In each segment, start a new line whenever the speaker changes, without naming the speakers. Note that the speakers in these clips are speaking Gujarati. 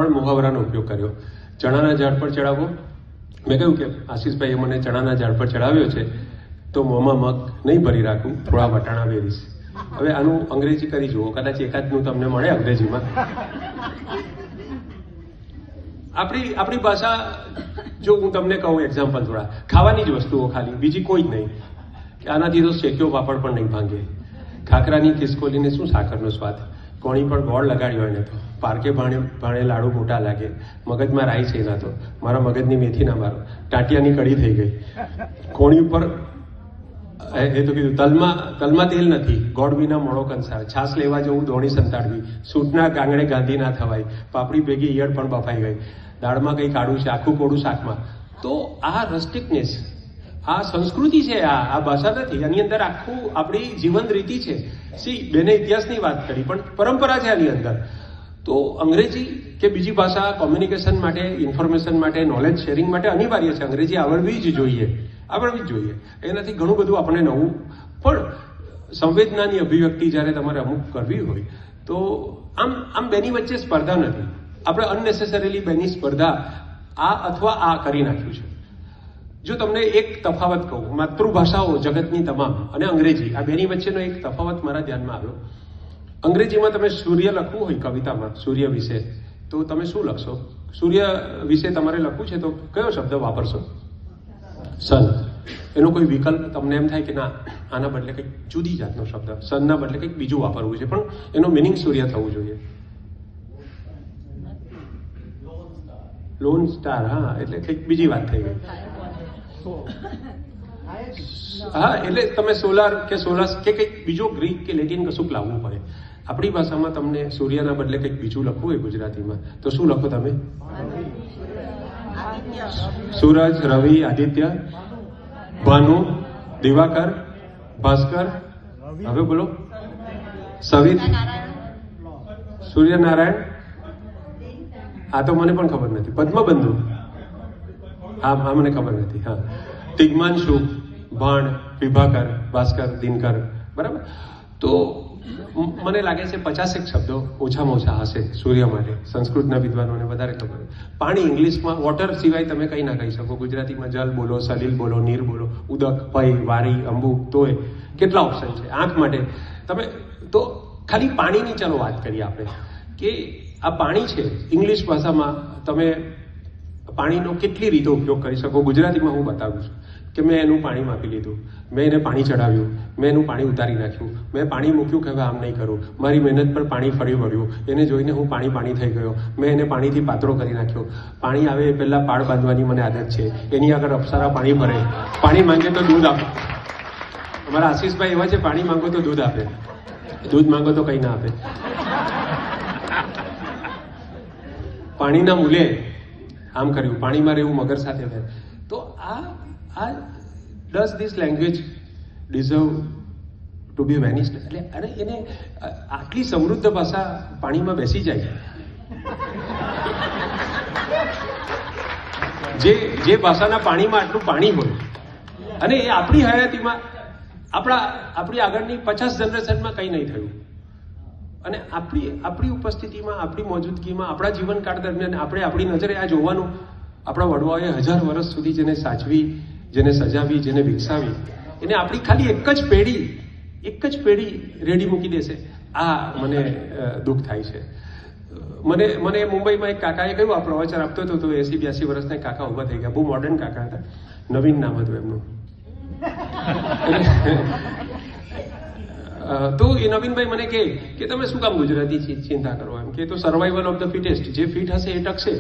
3 મુહાવરાનો ઉપયોગ કર્યો. ચણાના ઝાડ પર ચડાવવો, મેં કહ્યું કે આશીષભાઈએ મને ચણાના ઝાડ પર ચડાવ્યો છે તો મોંમાં મગ નહીં ભરી રાખું, થોડા વટાણા વેરીશ. હવે આનું અંગ્રેજી કરી જુઓ, કદાચ એકાદનું તમને મળે અંગ્રેજીમાં. આપણી ભાષા, જો હું તમને કહું એક્ઝામ્પલ થોડા, ખાવાની જ વસ્તુઓ ખાલી, બીજી કોઈ જ નહીં. આનાથી તો શેક્યો પાપડ પણ નહીં ભાંગે. ખાખરાની ખિસકોલીને શું સાકરનો સ્વાદ, કોણી પર ગોળ લગાડ્યો એને તો પારકે ભાણે લાડુ મોટા લાગે. મગજમાં રાઈ છે એના તો, મારા મગજની મેથી ના મારો, ટાટિયાની કડી થઈ ગઈ. કોણી ઉપર એ તો કીધું તલમાં તેલ નથી, ગોળ વિના મોડો કંસાર, છાસ લેવા જવું દોણી સંતાડવી, સૂટના ગાંગડે ગાંધી ના થવાય, પાપડી ભેગી ઈયળ પણ બફાઈ ગઈ, દાળમાં કંઈ કાઢું છે આખું કોડું શાકમાં. તો આ રસ્ટિકનેસ, આ સંસ્કૃતિ છે, આ ભાષા નથી. આની અંદર આખું આપણી જીવન રીતિ છે. બેને ઇતિહાસની વાત કરી, પણ પરંપરા છે આની અંદર. તો અંગ્રેજી કે બીજી ભાષા કોમ્યુનિકેશન માટે, ઇન્ફોર્મેશન માટે, નોલેજ શેરિંગ માટે અનિવાર્ય છે. અંગ્રેજી આવડવી જ જોઈએ. એનાથી ઘણું બધું આપણે નવું. પણ સંવેદનાની અભિવ્યક્તિ જ્યારે તમારે અમુક કરવી હોય તો આમ બેની વચ્ચે સ્પર્ધા નથી. આપણે અનનેસેસરીલી બેની સ્પર્ધા આ અથવા આ કરી નાખ્યું છે. જો તમને એક તફાવત કહું, માતૃભાષાઓ જગતની તમામ અને અંગ્રેજી, આ બેની વચ્ચેનો એક તફાવત મારા ધ્યાનમાં આવ્યો. અંગ્રેજીમાં તમે સૂર્ય લખવું હોય કવિતામાં, સૂર્ય વિશે, તો તમે શું લખશો? સૂર્ય વિશે તમારે લખવું છે તો કયો શબ્દ વાપરશો? સન. એનો કોઈ વિકલ્પ તમને એમ થાય કે ના, આના બદલે કંઈક જુદી જાતનો શબ્દ, સનના બદલે કંઈક બીજું વાપરવું છે, પણ એનો મિનિંગ સૂર્ય થવું જોઈએ. લોન સ્ટાર, હા, એટલે કંઈક બીજી વાત થઈ ગઈ. હા, એટલે તમે સોલાર કે સોલાસ કે કંઈક બીજો ગ્રીક કે લેટિન કશુંક લાવવું પડે. આપણી ભાષામાં તમને સૂર્યના બદલે કંઈક બીજું લખવું હોય ગુજરાતીમાં, તો શું લખો તમે? સૂરજ, રવિ, આદિત્ય, ભાનુ, દિવાકર, ભાસ્કર, હવે બોલો, સવિત, સૂર્યનારાયણ, આ તો મને પણ ખબર નથી. પદ્મબંધુ, હા મને ખબર નથી. હા, તિગ્માંશુ, ભાણ, વિભાકર, ભાસ્કર, દિનકર, બરાબર. તો મને લાગે છે 50 શબ્દો ઓછામાં ઓછા હશે સૂર્ય માટે. સંસ્કૃતના વિદ્વાનોને વધારે ખબર. પાણી ઇંગ્લિશમાં વોટર સિવાય તમે કંઈ ના કહી શકો. ગુજરાતીમાં જલ બોલો, સલીલ બોલો, નીર બોલો, ઉદક, ભય, વારી, અંબુ, તોય, કેટલા ઓપ્શન છે. આંખ માટે તમે તો ખાલી પાણીની ચાલો વાત કરીએ આપણે, કે આ પાણી છે ઇંગ્લિશ ભાષામાં તમે પાણીનો કેટલી રીતે ઉપયોગ કરી શકો. ગુજરાતીમાં હું બતાવું છું કે મેં એનું પાણી માપી લીધું, મેં એને પાણી ચડાવ્યું, મેં એનું પાણી ઉતારી નાખ્યું, મેં પાણી મૂક્યું કે હવે આમ નહીં કરું, મારી મહેનત પર પાણી ફરી વળ્યું, એને જોઈને હું પાણી થઈ ગયો, મેં એને પાણીથી પાતળો કરી નાખ્યો. પાણી આવે એ પહેલાં પાળ બાંધવાની મને આદત છે, એની આગળ અપ્સરા પાણી ભરે, પાણી માંગે તો દૂધ આપે. અમારા આશીષભાઈ એવા છે, પાણી માંગો તો દૂધ આપે, દૂધ માંગો તો કંઈ ના આપે. પાણીના મૂલે આમ કર્યું, પાણીમાં રહેવું મગર સાથે રહે. તો આ does this language deserve to be vanished? એટલે અરે એને આટલી સમૃદ્ધ ભાષા પાણીમાં બેસી જાય. જે ભાષાના પાણીમાં આટલું પાણી હોય અને એ આપણી હયાતીમાં, આપણી આગળની 50 જનરેશનમાં કંઈ નહીં થયું, અને આપણી ઉપસ્થિતિમાં, આપણી મોજૂદગીમાં, આપણા જીવનકાળ દરમિયાન આપણે આપણી નજરે આ જોવાનું. આપણા વડવાઓએ 1000 વર્ષ સુધી જેને સાચવી, જેને સજાવી, જેને વિકસાવી, એને આપણી ખાલી એક જ પેઢી રેડી મૂકી દેશે. આ મને દુઃખ થાય છે. મને મુંબઈમાં એક કાકાએ કહ્યું, આ પ્રવચન આપતો હતો તો 80-82 વર્ષના કાકા ઊભા થઈ ગયા. બહુ મોડર્ન કાકા હતા, નવીન નામ હતું એમનું. તો એ નવીનભાઈ મને કહે કે તમે શું કામ ગુજરાતી ચિંતા કરો, એમ કે તો સર્વાઈવલ ઓફ ધ ફિટેસ્ટ, જે ફિટ હશે એ ટકશે,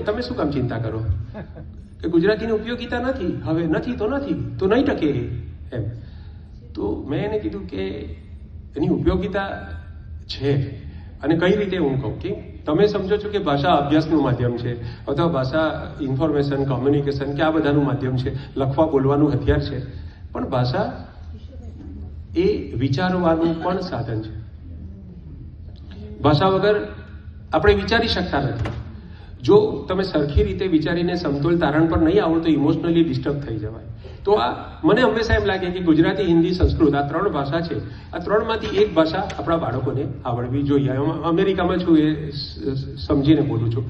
તમે શું કામ ચિંતા કરો, કે ગુજરાતીની ઉપયોગિતા નથી, હવે નથી તો નહીં ટકે એમ. તો મેં એને કીધું કે એની ઉપયોગિતા છે. અને કઈ રીતે હું કહું કે તમે સમજો છો કે ભાષા અભ્યાસનું માધ્યમ છે, અથવા ભાષા ઇન્ફોર્મેશન, કોમ્યુનિકેશન કે આ બધાનું માધ્યમ છે, લખવા બોલવાનું હથિયાર છે, પણ ભાષા એ વિચારવાનું પણ સાધન છે. ભાષા વગર આપણે વિચારી શકતા નથી. જો તમે સરખી રીતે વિચારીને સમતોલ તારણ પર નહીં આવો તો ઇમોશનલી ડિસ્ટર્બ થઈ જવાય. તો આ મને હંમેશા એમ લાગે કે ગુજરાતી, હિન્દી, સંસ્કૃત આ 3 ભાષા છે. આ 3માંથી એક ભાષા આપણા બાળકોને આવડવી જોઈએ. અમેરિકામાં છું એ સમજીને બોલું છું.